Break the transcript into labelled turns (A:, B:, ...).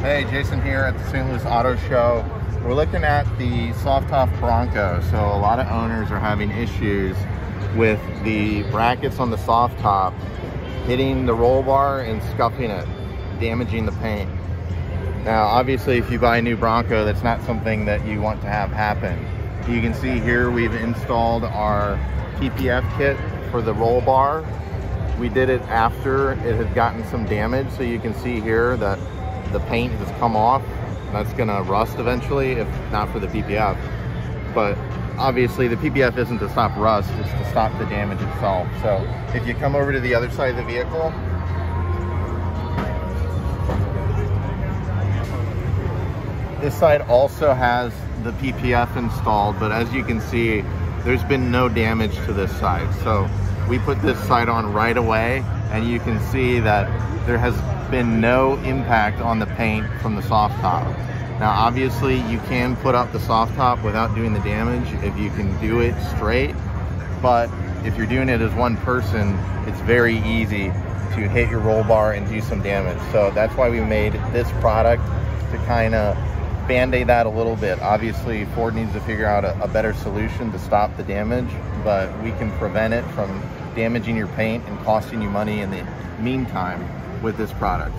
A: Hey, Jason here at the St. Louis Auto Show. We're looking at the soft top Bronco. So a lot of owners are having issues with the brackets on the soft top hitting the roll bar and scuffing it, damaging the paint. Now obviously if you buy a new Bronco, that's not something that you want to have happen. You can see here we've installed our PPF kit for the roll bar. We did it after it had gotten some damage, so you can see here that the paint has come off. That's gonna rust eventually, if not for the PPF. But obviously the PPF isn't to stop rust, it's to stop the damage itself. So if you come over to the other side of the vehicle, this side also has the PPF installed, but as you can see, there's been no damage to this side. So we put this side on right away, and you can see that there has been no impact on the paint from the soft top. Now obviously you can put up the soft top without doing the damage if you can do it straight, but if you're doing it as one person, it's very easy to hit your roll bar and do some damage. So that's why we made this product, to kind of band-aid that a little bit. Obviously Ford needs to figure out a better solution to stop the damage, but we can prevent it from damaging your paint and costing you money in the meantime with this product.